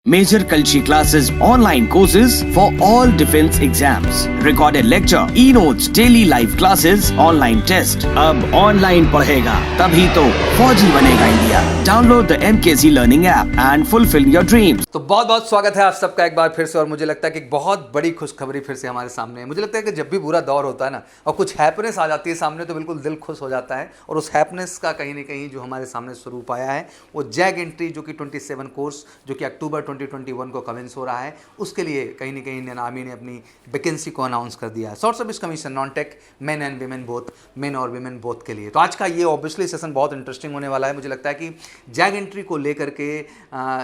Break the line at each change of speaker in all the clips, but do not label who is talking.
Major Kalshi classes, online courses for all defense exams, recorded lecture, e-notes, daily live classes, online test. अब online पढ़ेगा तभी तो फौजी बनेगा India. Download the MKC Learning app and fulfill your dreams.
तो बहुत बहुत स्वागत है आप सबका एक बार फिर से। और मुझे लगता है कि एक बहुत बड़ी खुशखबरी फिर से हमारे सामने है। मुझे लगता है कि जब भी बुरा दौर होता है ना और कुछ हैप्पीनेस आ जाती है सामने, तो बिल्कुल दिल खुश हो जाता है। और उस हैप्पीनेस का कहीं ना कहीं जो हमारे सामने स्वरूप आया है वो जैग एंट्री, जो कि 27 कोर्स जो कि अक्टूबर 2021 को कमेंस हो रहा है, उसके लिए कहीं ना कहीं इंडियन आर्मी ने अपनी वैकेंसी को अनाउंस कर दिया है। Short service commission non tech, main and women both, main और वीमेन बोथ के लिए। तो आज का ये ऑब्वियसली सेशन बहुत इंटरेस्टिंग होने वाला है। मुझे लगता है कि जैग एंट्री को लेकर के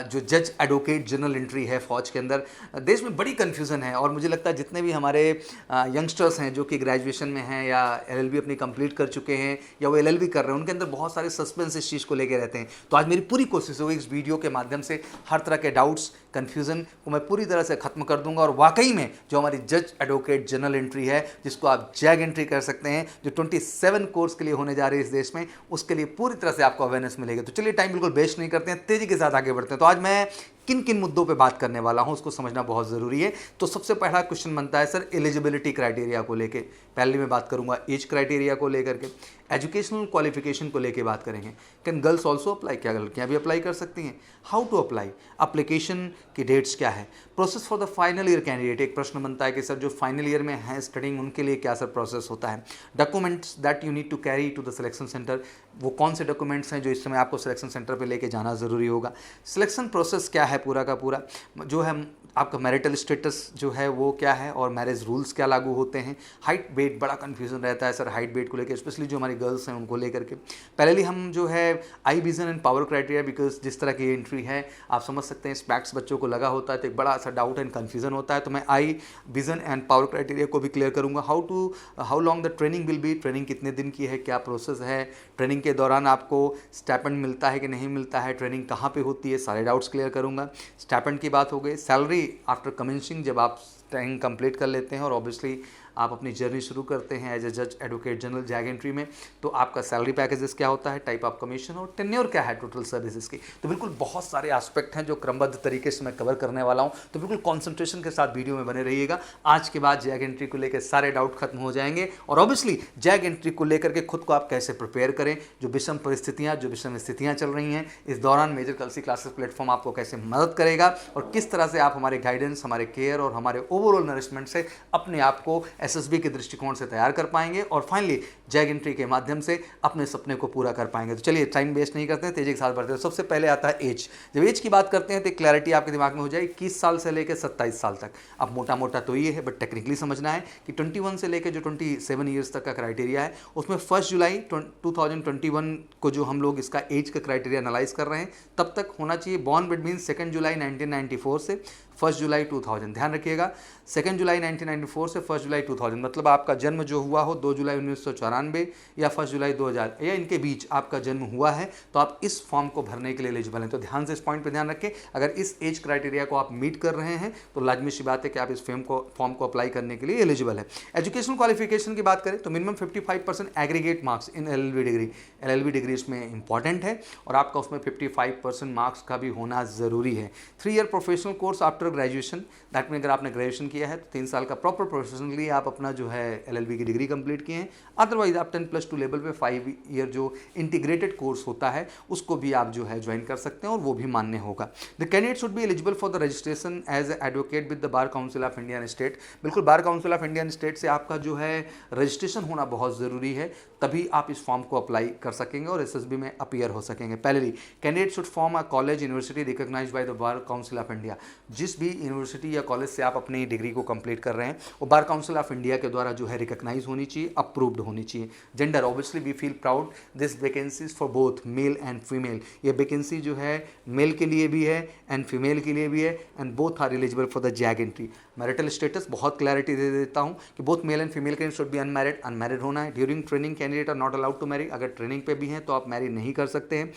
जो जज एडवोकेट जनरल एंट्री है फौज के अंदर, देश में बड़ी कन्फ्यूज़न है। और मुझे लगता है जितने भी हमारे यंगस्टर्स हैं जो कि ग्रेजुएशन में हैं या LLB अपनी कंप्लीट कर चुके हैं या वो LLB कर रहे हैं, उनके अंदर बहुत सारे सस्पेंस इस चीज़ को लेकर रहते हैं। तो आज मेरी पूरी कोशिश होगी इस वीडियो के माध्यम से हर तरह के डाउट्स, कन्फ्यूज़न को मैं पूरी तरह से ख़त्म कर दूंगा। और वाकई में जो हमारी जज एडवोकेट जनरल एंट्री है, जिसको आप जैग एंट्री कर सकते हैं, जो 27 कोर्स के लिए होने जा रही है इस देश में, उसके लिए पूरी तरह से आपको अवेयरनेस मिलेगी। तो चलिए टाइम बिल्कुल वेस्ट नहीं करते हैं, तेज़ी के साथ आगे बढ़ते हैं। तो आज मैं किन किन मुद्दों पे बात करने वाला हूं उसको समझना बहुत ज़रूरी है। तो सबसे पहला क्वेश्चन बनता है सर एलिजिबिलिटी क्राइटेरिया को लेके। पहले मैं बात करूंगा एज क्राइटेरिया को लेकर के, एजुकेशनल क्वालिफिकेशन को लेके बात करेंगे। कैन गर्ल्स ऑल्सो अप्लाई, क्या लड़कियां भी अप्लाई कर सकती हैं? हाउ टू अप्लाई, अप्लीकेशन की डेट्स क्या है? Process for the final year candidate, एक प्रश्न बनता है कि सर जो फाइनल ईयर में है स्टडिंग, उनके लिए क्या सर प्रोसेस होता है? Documents that you need to carry to the selection centre, वो कौन से डॉक्यूमेंट्स हैं जो इस समय आपको सिलेक्शन सेंटर पे लेके जाना ज़रूरी होगा? सिलेक्शन प्रोसेस क्या है पूरा का पूरा, जो है आपका मैरिटल स्टेटस जो है वो क्या है और मैरिज रूल्स क्या लागू होते हैं? हाइट वेट, बड़ा कन्फ्यूजन रहता है सर हाइट वेट को लेकर, स्पेशली जो हमारी गर्ल्स हैं उनको लेकर के। पहले हम जो है eye vision and power criteria, because जिस तरह की एंट्री है आप समझ सकते हैं स्पैक्स बच्चों को लगा होता है तो एक बड़ा सा डाउट एंड कन्फ्यूजन होता है। तो मैं आई विजन एंड पावर क्राइटेरिया को भी क्लियर करूँगा। How long the training will be, training कितने दिन की है, क्या प्रोसेस है, ट्रेनिंग के दौरान आपको स्टाइपेंड मिलता है कि नहीं मिलता है, ट्रेनिंग कहाँ पे होती है, सारे डाउट्स क्लियर करूँगा। स्टाइपेंड की बात हो गई, सैलरी आफ्टर कमेंसिंग, जब आप ट्रेनिंग कंप्लीट कर लेते हैं और ऑब्वियसली आप अपनी जर्नी शुरू करते हैं एज ए जज एडवोकेट जनरल जैग एंट्री में, तो आपका सैलरी पैकेजेस क्या होता है, टाइप ऑफ कमीशन और टेन्योर क्या है टोटल सर्विसेज की। तो बिल्कुल बहुत सारे एस्पेक्ट हैं जो क्रमबद्ध तरीके से मैं कवर करने वाला हूं। तो बिल्कुल कॉन्सेंट्रेशन के साथ वीडियो में बने रहिएगा। आज के बाद जैग एंट्री को लेकर सारे डाउट खत्म हो जाएंगे और ऑब्वियसली जैग एंट्री को लेकर के खुद को आप कैसे प्रिपेयर करें, जो विषम परिस्थितियाँ, जो विषम स्थितियाँ चल रही हैं इस दौरान, मेजर कल्सी क्लासेस प्लेटफॉर्म आपको कैसे मदद करेगा और किस तरह से आप हमारे गाइडेंस, हमारे केयर और हमारे ओवरऑल नरिशमेंट से अपने आप को SSB के दृष्टिकोण से तैयार कर पाएंगे और फाइनली जैग एंट्री के माध्यम से अपने सपने को पूरा कर पाएंगे। तो चलिए टाइम वेस्ट नहीं करते हैं, तेजी के साथ बढ़ते हैं। सबसे पहले आता है एज। जब एज की बात करते हैं तो क्लैरिटी आपके दिमाग में हो जाए 21 साल से लेकर 27 साल तक। अब मोटा मोटा तो ये है, बट टेक्निकली समझना है कि 21 से लेकर जो 27 ईयर्स तक का क्राइटेरिया है, उसमें 1 जुलाई 2021 को जो हम लोग इसका एज का क्राइटेरिया एनालाइज कर रहे हैं, तब तक होना चाहिए बॉर्न बिटवीन 2 जुलाई 1994 से 1 जुलाई 2000। ध्यान रखिएगा 2 जुलाई 1994 से 1 जुलाई 2000, मतलब आपका जन्म जो हुआ हो 2 जुलाई 1994 या 1 जुलाई 2000 या इनके बीच आपका जन्म हुआ है, तो आप इस फॉर्म को भरने के लिए एलिजिबल हैं। तो ध्यान से इस पॉइंट पे ध्यान रखें, अगर इस एज क्राइटेरिया को आप मीट कर रहे हैं तो लाजमी सी बात है कि आप इस फॉर्म को अप्लाई करने के लिए एलिजिबल है। एजुकेशनल क्वालिफिकेशन की बात करें तो minimum 55% aggregate marks in LLB degree, LLB degree इसमें इंपॉर्टेंट है और आपका उसमें 55% मार्क्स का भी होना ज़रूरी है। 3 year professional course after graduation, that में अगर आपने ग्रेजुएशन किया है तो 3 साल का प्रॉपर प्रोफेशनली आप अपना जो है LLB की डिग्री कंप्लीट किए हैं। अदरवाइज आप 10+2 लेवल पे 5 ईयर जो इंटीग्रेटेड कोर्स होता है उसको भी आप जो है ज्वाइन कर सकते हैं और वो भी मान्य होगा। The candidate should be eligible for the registration as advocate with the bar council of Indian state. बिल्कुल bar council of Indian state से आपका जो है रजिस्ट्रेशन होना बहुत ज़रूरी है, तभी आप इस फॉर्म को अप्लाई कर सकेंगे और SSB में अपीयर हो सकेंगे। पहले candidate should form a college university recognised by the bar council of India. जिस भी यूनिवर्सिटी या कॉलेज से आप अपनी डिग्री को कंप्लीट कर रहे हैं वो बार काउंसिल ऑफ इंडिया के द्वारा जो है रिकॉग्नाइज होनी चाहिए, अप्रूव्ड होनी चाहिए। Gender, obviously we feel proud this vacancies for both male and female. ये वैकेंसी जो है मेल के लिए भी है एंड फीमेल के लिए भी है and both are eligible for the JAG entry. Marital status बहुत क्लैरिटी दे देता हूँ कि both male and female candidate should be unmarried, unmarried होना है। During training candidate are not allowed to marry, अगर ट्रेनिंग पे भी हैं तो आप मैरी नहीं कर सकते हैं।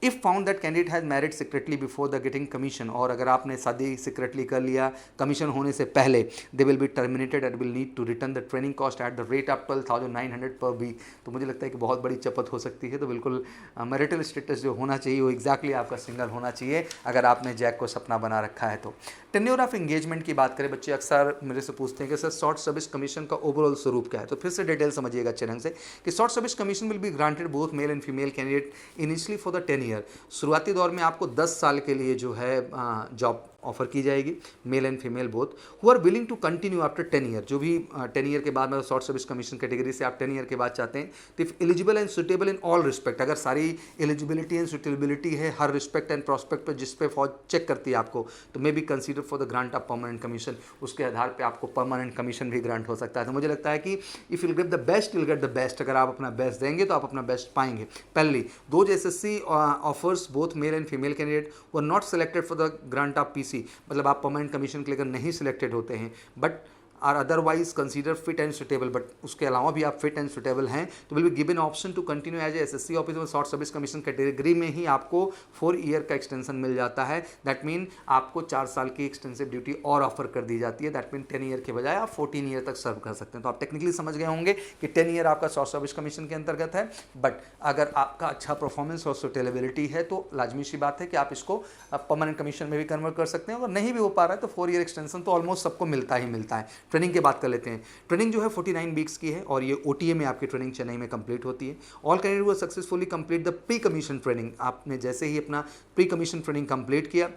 If found that candidate has married secretly before the getting commission, और अगर आपने शादी सीक्रेटली कर लिया कमीशन होने से पहले, they will be terminated and will need to return the training cost at the rate of 12,900 per week. तो मुझे लगता है कि बहुत बड़ी चपत हो सकती है। तो बिल्कुल मैरिटल स्टेटस जो होना चाहिए वो एग्जैक्टली आपका सिंगल होना चाहिए अगर आपने जैक को सपना बना रखा है तो। टेन्योर ऑफ एंगेजमेंट की बात करें, बच्चे अक्सर मेरे से पूछते हैं कि सर शॉर्ट सर्विस कमीशन का ओवरऑल स्वरूप क्या है। तो फिर से डिटेल समझिएगा अच्छे ढंग से कि short service commission will be granted both male and female candidate initially for the 10 year. शुरुआती दौर में आपको 10 साल के लिए जो है जॉब ऑफर की जाएगी, male and female both, who are willing to continue after 10 year. जो भी 10 ईयर के बाद में शॉर्ट सर्विस कमीशन कैटेगरी से आप 10 ईयर के बाद चाहते हैं, तो if eligible and suitable in all respect, अगर सारी एलिजिबिलिटी एंड सुटेबिलिटी है हर रिस्पेक्ट एंड प्रॉस्पेक्ट पर जिस पे फौज चेक करती है आपको, तो may be consider for the grant of permanent commission. उसके आधार पर आपको परमानेंट कमीशन भी ग्रांट हो सकता है। तो मुझे लगता है कि if you give the best will get the best. अगर आप अपना बेस्ट देंगे तो आप अपना बेस्ट पाएंगे। पहली, दो SSC offers both male and female candidate were not selected for the grant of PC, मतलब आप परमानेंट कमीशन के लिए नहीं सिलेक्टेड होते हैं but are otherwise consider fit and suitable, but उसके अलावा भी आप फिट एंड सुटेबल हैं, तो will be given option to continue as SSC officer short service commission category में ही आपको 4 ईयर का एक्सटेंशन मिल जाता है। दैट मीन आपको 4 साल की एक्सटेंसिव ड्यूटी और ऑफर कर दी जाती है। दैट मीन 10 ईयर के बजाय आप 14 ईयर तक सर्व कर सकते हैं। तो आप टेक्निकली समझ गए होंगे कि 10 ईयर आपका शॉर्ट सर्विस कमीशन के अंतर्गत है, बट अगर आपका अच्छा परफॉर्मेंस और सुटेलेबिलिटी है तो लाजमी सी बात है कि आप इसको परमानेंट कमीशन में भी कन्वर्ट कर सकते हैं। अगर नहीं भी हो पा रहा है तो 4 ईयर एक्सटेंशन तो ऑलमोस्ट सबको मिलता ही मिलता है। ट्रेनिंग की बात कर लेते हैं। ट्रेनिंग जो है 49 वीक्स की है और ये ओटीए में आपकी ट्रेनिंग चेन्नई में कंप्लीट होती है। ऑल कैंडिडेट वो successfully complete the pre commission training. आपने जैसे ही अपना प्री कमीशन ट्रेनिंग कंप्लीट किया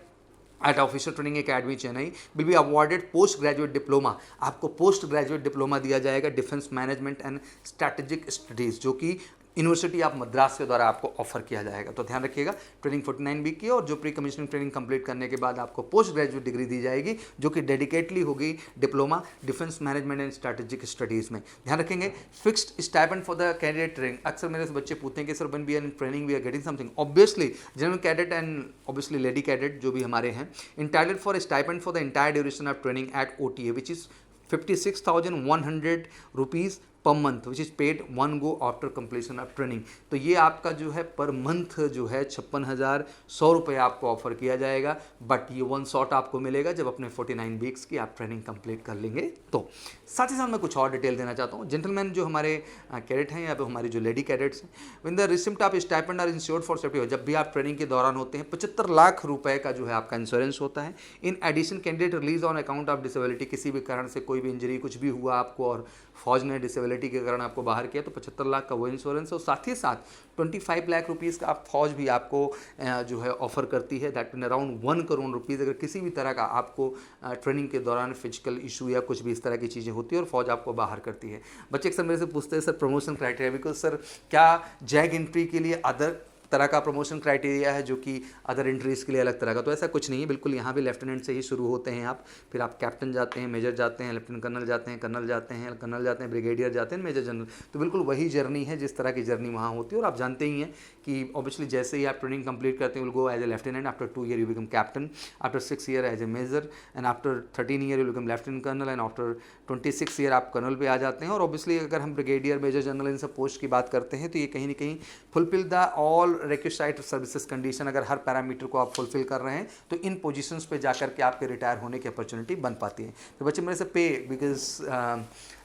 at officer training academy Chennai, will be awarded post graduate diploma. आपको पोस्ट ग्रेजुएट डिप्लोमा दिया जाएगा defence management and strategic studies, जो कि यूनिवर्सिटी ऑफ मद्रास के द्वारा आपको ऑफर किया जाएगा। तो ध्यान रखिएगा, ट्रेनिंग 49 वीक की, और जो प्री कमीशनिंग ट्रेनिंग कंप्लीट करने के बाद आपको पोस्ट ग्रेजुएट डिग्री दी जाएगी जो कि डेडिकेटली होगी diploma defence management and strategic studies में। ध्यान रखेंगे, fixed stipend for the candidate training. अक्सर मेरे से बच्चे पूछते हैं कि sir when we are in training we are getting something. Obviously general cadet and obviously lady cadet जो भी हमारे हैं, entitled for stipend for the entire duration of training at OTA which is 56,100 rupees per month which is paid one go after completion of training. तो ये आपका जो है per month जो है 56,100 रुपये आपको ऑफर किया जाएगा, बट ये वन शॉट आपको मिलेगा जब अपने 49 वीक्स की आप ट्रेनिंग कंप्लीट कर लेंगे। तो साथ ही साथ मैं कुछ और डिटेल देना चाहता हूँ। जेंटलमैन जो हमारे कैडेट हैं या फिर हमारी जो लेडी कैडेट्स हैं, when the receipt of stipend are insured for safety. जब भी आप ट्रेनिंग के दौरान होते हैं 75 लाख रुपए का जो है आपका इंश्योरेंस होता है। In addition candidate release on account of disability, किसी भी कारण से कोई भी इंजरी कुछ भी हुआ आपको और फौज ने डिसेबिलिटी के कारण आपको बाहर किया तो 75 लाख का वो इंश्योरेंस, और साथ ही साथ 25 लाख रुपीज़ का आप फौज भी आपको जो है ऑफर करती है। That mean around 1 crore rupees अगर किसी भी तरह का आपको ट्रेनिंग के दौरान फिजिकल इशू या कुछ भी इस तरह की चीज़ें होती है और फौज आपको बाहर करती है। बच्चे अक्सर मेरे से पूछते हैं sir promotion criteria, because sir क्या जैग एंट्री के लिए अदर तरह का प्रमोशन क्राइटेरिया है जो कि अदर एंट्रीज के लिए अलग तरह का? तो ऐसा कुछ नहीं है, बिल्कुल यहाँ भी लेफ्टिनेंट से ही शुरू होते हैं आप, फिर आप कैप्टन जाते हैं, मेजर जाते हैं, लेफ्टिनेंट कर्नल जाते हैं, कर्नल जाते हैं, कर्नल जाते हैं, ब्रिगेडियर जाते हैं, मेजर जनरल। तो बिल्कुल वही जर्नी है जिस तरह की जर्नी वहाँ होती है। और आप जानते ही हैं कि ऑब्वियसली जैसे ही आप ट्रेनिंग कंप्लीट करते हैं will go as a lieutenant, after 2 year you become captain, after 6 year as a major, and after 13 year you become lieutenant colonel, and after 26 year आप कर्नल पे आ जाते हैं। और ऑब्वियसली अगर हम ब्रिगेडियर, मेजर जनरल इन सब post की बात करते हैं तो ये कहीं ना कहीं fulfil the all requisite services condition. अगर हर पैरामीटर को आप फुलफिल कर रहे हैं तो इन पोजीशंस पे जाकर के आपके रिटायर होने की अपॉर्चुनिटी बन पाती है। तो बच्चे मेरे से पे, because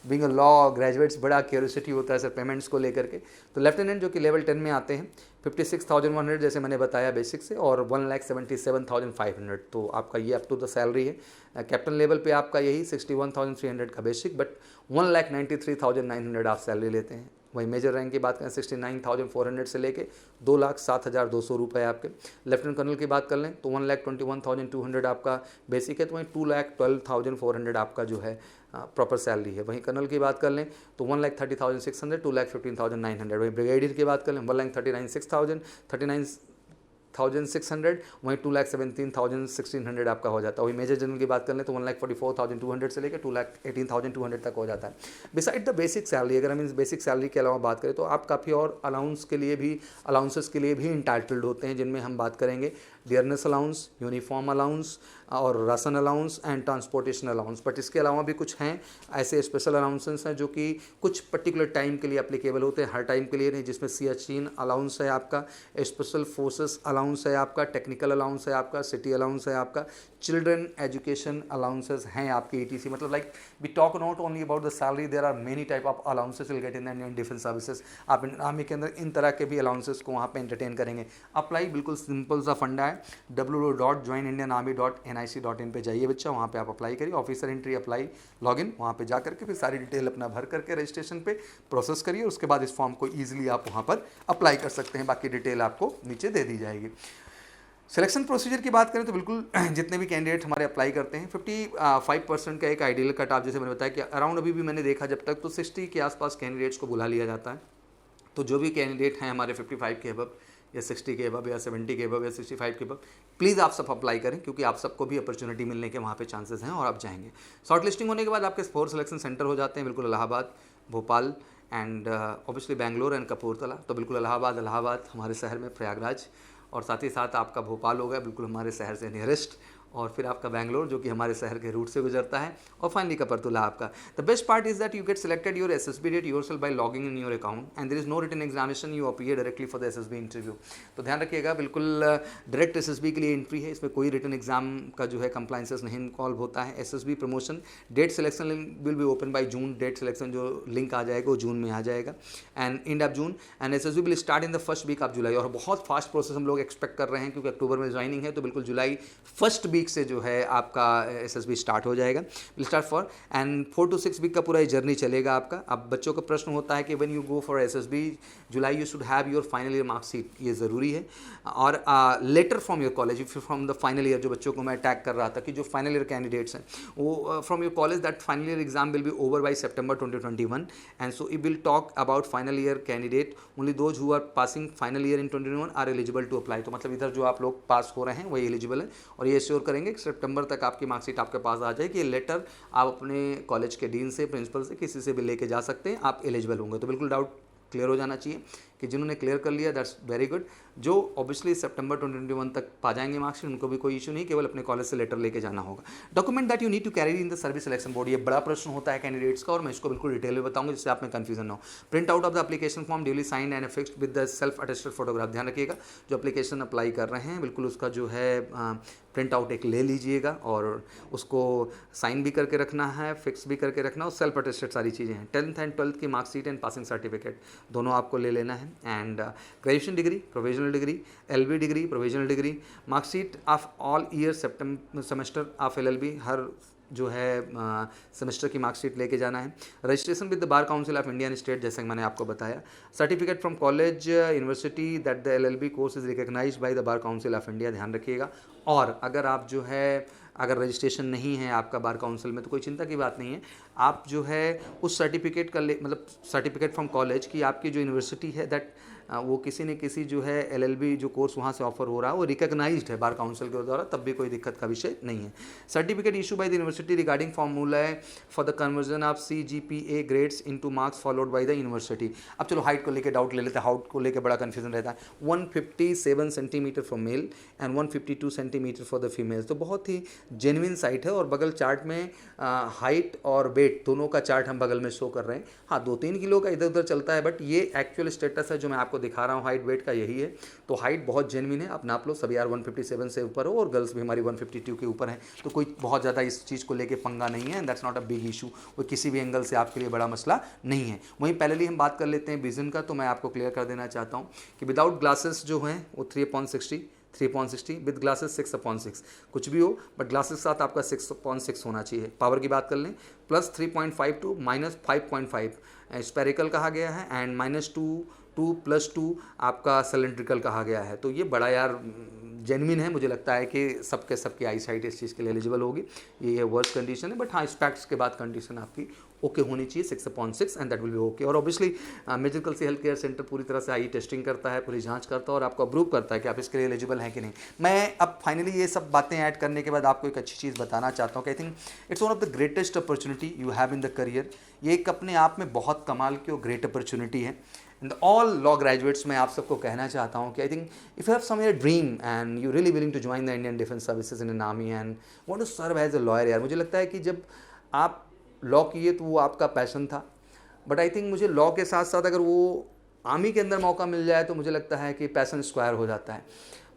being a law graduates बड़ा क्यूरियोसिटी होता है सर पेमेंट्स को लेकर के। तो लेफ्टिनेंट जो कि लेवल 10 में आते हैं 56,100 जैसे मैंने बताया बेसिक से, और 1,77,500 तो आपका ये अप टू द सैलरी है। कैप्टन लेवल पे आपका यही 61,300 का बेसिक, बट 1,93,900 आप सैलरी लेते हैं। वही मेजर रैंक की बात करें 69,400 से लेके 2,07,200 रुपये आपके। लेफ्टिनेंट कर्नल की बात कर लें तो 1,21,200 आपका बेसिक है, तो वहीं 2,12,400 आपका जो है प्रॉपर सैलरी है। वहीं कर्नल की बात कर लें तो 1,30,600, 2,15,900। वहीं ब्रिगेडियर की बात कर लें 1,39,600, वहीं 2,17,1600 आपका हो जाता है। वही मेजर जनरल की बात कर लें तो 1,44,200 से लेकर 2,18,200 तक हो जाता है। बिसाइड द बेसिक सैलरी, अगर हम इस बेसिक सैलरी के अलावा बात करें तो आप काफ़ी और अलाउंसेस के लिए भी इंटाइटल्ड होते हैं, जिनमें हम बात करेंगे डियरनेस अलाउंस, यूनिफॉर्म अलाउंस और ration allowance and transportation allowance. But इसके अलावा भी कुछ हैं ऐसे स्पेशल अलाउंसेस हैं जो कि कुछ पर्टिकुलर टाइम के लिए एप्लीकेबल होते हैं, हर टाइम के लिए नहीं, जिसमें सियाचिन अलाउंस है आपका, स्पेशल फोर्सेस अलाउंस है आपका, टेक्निकल अलाउंस है आपका, सिटी अलाउंस है आपका, चिल्ड्रन एजुकेशन अलाउंसेस हैं आपके ETC। मतलब like we talk not only about the salary, there are many type of allowances will get in Indian defence services. आप इंडियन आर्मी के अंदर इन तरह के भी अलाउंसेस को वहाँ पे एंटरटेन करेंगे। अप्लाई बिल्कुल सिंपल सा फंडा है, www.joinindianarmy.nic.in पे जाइए बच्चा, वहाँ पे आप अप्लाई करिए, ऑफिसर एंट्री अप्लाई लॉगिन, वहाँ पे जा करके फिर सारी डिटेल अपना भर करके रजिस्ट्रेशन पे प्रोसेस करिए। उसके बाद इस फॉर्म को ईजिली आप वहाँ पर अप्लाई कर सकते हैं, बाकी डिटेल आपको नीचे दे दी जाएगी। सिलेक्शन प्रोसीजर की बात करें तो बिल्कुल जितने भी कैंडिडेट हमारे अप्लाई करते हैं 55% का एक आइडियल कट ऑफ, जैसे मैंने बताया कि अराउंड अभी भी मैंने देखा जब तक तो 60 के आसपास कैंडिडेट्स को बुला लिया जाता है। तो जो भी कैंडिडेट हैं हमारे 55 के अबव या 60 के अबव या 70 के अबव या 65 के अबव, प्लीज़ आप सब अप्लाई करें, क्योंकि आप सबको भी अपॉर्चुनिटी मिलने के वहाँ पे चांसेस हैं और आप जाएंगे। शॉर्ट लिस्टिंग होने के बाद आपके 4 सिलेक्शन सेंटर हो जाते हैं, बिल्कुल Allahabad, Bhopal and obviously Bangalore and Kapurthala. तो बिल्कुल इलाहाबाद हमारे शहर में, प्रयागराज, और साथ ही साथ आपका भोपाल हो गया बिल्कुल हमारे शहर से नियरेस्ट, और फिर आपका बेंगलोर जो कि हमारे शहर के रूट से गुजरता है, और फाइनली कपूरथला आपका। The best part is that you get selected your SSB date yourself by logging in your account and there is no written examination, you appear directly for the SSB interview. तो ध्यान रखिएगा, बिल्कुल direct SSB के लिए entry है, इसमें कोई written exam का जो है कंप्लाइंसेस नहीं इन्वॉल्व होता है। SSB promotion date selection will be open by June, date selection जो लिंक आ जाएगा वो जून में आ जाएगा and end of June, and SSB will start in the first week of July. और बहुत फास्ट प्रोसेस हम लोग एक्सपेक्ट कर रहे हैं, क्योंकि अक्टूबर में ज्वाइनिंग है, तो बिल्कुल जुलाई फर्स्ट वीक से जो है आपका SSB स्टार्ट हो जाएगा, will start for and 4 to 6 week का पूरा जर्नी चलेगा आपका। अब बच्चों का प्रश्न होता है कि when you go for SSB July you should have your final year marksheet, ये ज़रूरी है, और letter from your college from the final year. जो बच्चों को मैं टैग कर रहा था कि जो फाइनल ईयर कैंडिडेट्स हैं वो from your college, that final year exam will be over by September 2021 and so it will talk about final year candidate, only those who are passing final year in 2021 are eligible to apply. तो मतलब इधर जो आप लोग पास हो रहे हैं वही एलिजिबल है, और ये श्योर करेंगे कि सितंबर तक आपकी मार्कशीट आपके पास आ जाए कि ये लेटर आप अपने कॉलेज के डीन से, प्रिंसिपल से, किसी से भी लेके जा सकते हैं, आप एलिजिबल होंगे। तो बिल्कुल डाउट क्लियर हो जाना चाहिए कि जिन्होंने क्लियर कर लिया दैट्स वेरी गुड। जो ऑब्वियसली सितंबर 2021 तक पा जाएंगे मार्क्स, उनको भी कोई इशू नहीं, केवल अपने कॉलेज से लेटर लेके जाना होगा। Document that you need to carry in the service selection board, ये बड़ा प्रश्न होता है कैंडिडेट्स का, और मैं इसको बिल्कुल डिटेल में बताऊंगा जिससे आप में कंफ्यूजन ना हो। Print out of the application form duly signed and fixed with the self attested photograph. ध्यान रखिएगा, जो एप्लीकेशन अप्लाई कर रहे हैं बिल्कुल उसका जो है प्रिंट आउट एक ले लीजिएगा, और उसको साइन भी करके रखना है, फिक्स भी करके रखना, और सेल्फ अटेस्टेड सारी चीज़ें हैं। 10th एंड 12th की मार्कशीट एंड पासिंग सर्टिफिकेट दोनों आपको ले लेना है, and graduation degree, provisional degree, LB degree, provisional degree, marksheet of all year semester of LLB, हर जो है सेमेस्टर की मार्कशीट लेके जाना है। Registration with the bar council of India and state, जैसे मैंने आपको बताया। Certificate from college university that the LLB course is recognised by the bar council of India, ध्यान रखिएगा। और अगर आप जो है अगर रजिस्ट्रेशन नहीं है आपका बार काउंसिल में तो कोई चिंता की बात नहीं है, आप जो है उस सर्टिफिकेट का मतलब सर्टिफिकेट फ्रॉम कॉलेज की आपकी जो यूनिवर्सिटी है दैट वो किसी न किसी जो है LLB जो कोर्स वहाँ से ऑफर हो रहा है वो रिकॉग्नाइज्ड है बार काउंसिल के द्वारा, तब भी कोई दिक्कत का विषय नहीं है। Certificate issue by the university regarding formula for the conversion of CGPA grades into marks followed by the university. अब चलो हाइट को लेकर डाउट ले लेते हैं, हाइट को लेकर बड़ा कन्फ्यूजन रहता है। 157 centimetre for male and 152 centimetre for the females, तो बहुत ही जेन्युइन साइट है, और बगल चार्ट में हाइट और वेट दोनों का चार्ट हम बगल में शो कर रहे हैं। हाँ 2-3 किलो का इधर उधर चलता है, बट ये एक्चुअल स्टेटस है जो मैं आपको दिखा रहा हूँ हाइट वेट का, यही है। तो हाइट बहुत जेन्युइन है, आप नाप लो, सभी यार 157 से ऊपर हो, और गर्ल्स भी हमारी 152 के ऊपर हैं, तो कोई बहुत ज़्यादा इस चीज़ को लेके पंगा नहीं है, that's not a big issue, वो किसी भी एंगल से आपके लिए बड़ा मसला नहीं है। वहीं पहले हम बात कर लेते हैं विजन का, तो मैं आपको क्लियर कर देना चाहता हूँ कि विदाउट ग्लासेस जो हैं वो 3/60 विद ग्लासेस 6/6, कुछ भी हो बट ग्लासेस के साथ आपका 6/6 होना चाहिए। पावर की बात कर लें +3.52 -5.5 स्पेरिकल कहा गया है, एंड -2 + 2 आपका सिलेंड्रिकल कहा गया है। तो ये बड़ा यार जेन्युइन है, मुझे लगता है कि सबके आई साइट इस चीज़ के लिए एलिजिबल होगी। ये वर्स्ट कंडीशन है, बट हाँ स्पेक्ट्स के बाद कंडीशन आपकी ओके होनी चाहिए 6/6 and that will be okay. और ऑब्वियसली मेडिकल से हेल्थ केयर सेंटर पूरी तरह से आई टेस्टिंग करता है, पूरी जांच करता है, और आपको अप्रूव करता है कि आप इसके लिए एलिजिबल हैं कि नहीं। मैं अब फाइनली ये सब बातें ऐड करने के बाद आपको एक अच्छी चीज़ बताना चाहता हूँ कि I think it's one of the greatest opportunity you have in the career. ये एक अपने आप में बहुत कमाल की और ग्रेट अपॉर्चुनिटी है, एंड ऑल लॉ ग्रेजुएट्स मैं आप सबको कहना चाहता हूँ कि I think if you have some your dream and you really willing to join the Indian defence services in an army and want to serve as a lawyer, यार मुझे लगता है कि जब आप लॉ किए तो वो आपका पैशन था, बट आई थिंक मुझे लॉ के साथ साथ अगर वो आर्मी के अंदर मौका मिल जाए तो मुझे लगता है कि पैशन स्क्वायर हो जाता है।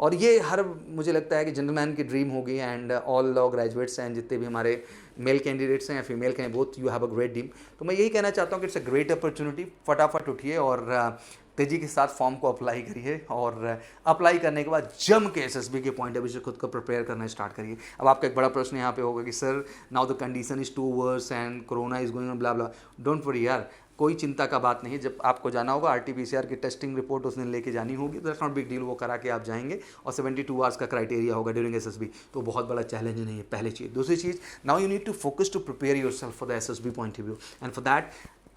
और ये हर मुझे लगता है कि जेंटलमैन की ड्रीम होगी and all law graduates and जितने भी हमारे मेल कैंडिडेट्स हैं या फीमेल के हैं, both you have a great dream. तो मैं यही कहना चाहता हूँ कि इट्स अ ग्रेट अपॉर्चुनिटी। फटाफट उठिए और तेजी के साथ फॉर्म को अप्लाई करिए और अप्लाई करने के बाद जम के एसएसबी के पॉइंट ऑफ व्यू से खुद को प्रिपेयर करना स्टार्ट करिए। अब आपका एक बड़ा प्रश्न यहाँ पे होगा कि sir now the condition is too worse and corona is going on blah blah. Don't worry यार, कोई चिंता का बात नहीं है। जब आपको जाना होगा आरटीपीसीआर की टेस्टिंग रिपोर्ट उस दिन लेके जानी होगी, दैट्स नॉट बिग डील, वो करा के आप जाएंगे और 72 आवर्स का क्राइटेरिया होगा ड्यूरिंग एसएसबी, तो बहुत बड़ा चैलेंज नहीं है। पहली चीज़। दूसरी चीज़, now you need to focus to prepare yourself for the SSB point of view and for that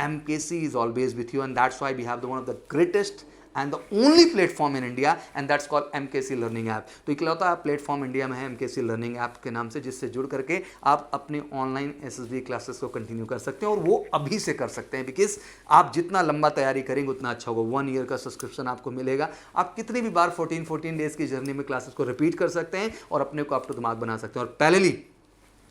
MKC is always with you, and that's why we have one of the greatest and the only platform in India, and that's called MKC Learning App। तो इकलौता platform India में है MKC Learning App के नाम से, जिससे जुड़ करके आप अपने ऑनलाइन SSB क्लासेस को कंटिन्यू कर सकते हैं और वो अभी से कर सकते हैं, बिकॉज आप जितना लंबा तैयारी करेंगे उतना अच्छा होगा। 1 ईयर का सब्सक्रिप्शन आपको मिलेगा, आप कितनी भी बार 14 डेज की जर्नी में क्लासेस को रिपीट कर सकते हैं और अपने को अप टू दिमाग बना सकते हैं। और पैरेलली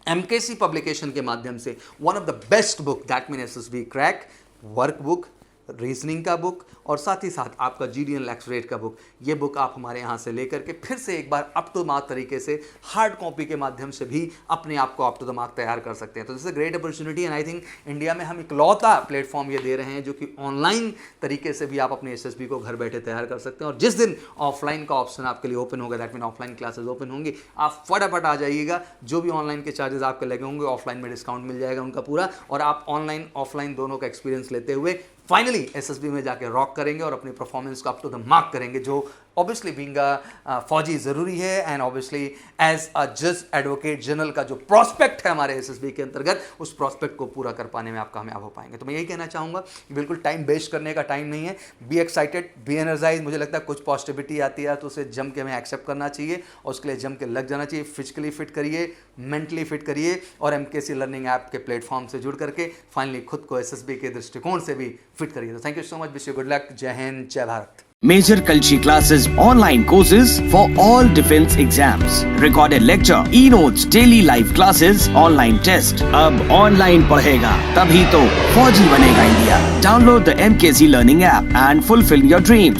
MKC पब्लिकेशन के माध्यम से one of the best book that mean SSB crack workbook, reasoning का बुक और साथ ही साथ आपका GDN लैक्सरेट का बुक, ये बुक आप हमारे यहाँ से लेकर के फिर से एक बार अप टू द मार्क तरीके से हार्ड कॉपी के माध्यम से भी अपने आप को अप टू द मार्क तैयार कर सकते हैं। तो this is a great opportunity and I think India में हम इकलौता प्लेटफॉर्म ये दे रहे हैं जो कि ऑनलाइन तरीके से भी आप अपने SSB को घर बैठे तैयार कर सकते हैं। और जिस दिन ऑफलाइन का ऑप्शन आपके लिए ओपन होगा, that mean offline classes open होंगी, आप फटाफट आ जाइएगा। जो भी ऑनलाइन के चार्जेस आपके लगे होंगे ऑफलाइन में डिस्काउंट मिल जाएगा उनका पूरा, और आप ऑनलाइन ऑफलाइन दोनों का एक्सपीरियंस लेते हुए फाइनली SSB में जाके रॉक करेंगे और अपने परफॉर्मेंस को अप टू द मार्क करेंगे, जो ऑब्वियसली बीइंग फौजी ज़रूरी है एंड ऑब्वियसली एज अ जज एडवोकेट जनरल का जो प्रॉस्पेक्ट है हमारे SSB के अंतर्गत, उस प्रॉस्पेक्ट को पूरा कर पाने में आप कामयाब हो पाएंगे। तो मैं यही कहना चाहूँगा कि बिल्कुल टाइम वेस्ट करने का टाइम नहीं है। Be excited, be energise. मुझे लगता है कुछ पॉजिटिविटी आती है तो उसे जम के हमें एक्सेप्ट करना चाहिए और उसके लिए जम के लग जाना चाहिए। फिजिकली फिट करिए, मेंटली फिट करिए और MKC लर्निंग ऐप के प्लेटफॉर्म से जुड़ करके फाइनली खुद को SSB के दृष्टिकोण से भी फिट करिए। तो thank you so much, wish you good luck. जय हिंद, जय Bharat.
Major Kalshi classes, online courses for all defense exams, recorded lecture, e-notes, daily live classes, online test। अब online पढ़ेगा तभी तो फौजी बनेगा India. Download the MKC Learning app and fulfill your dreams।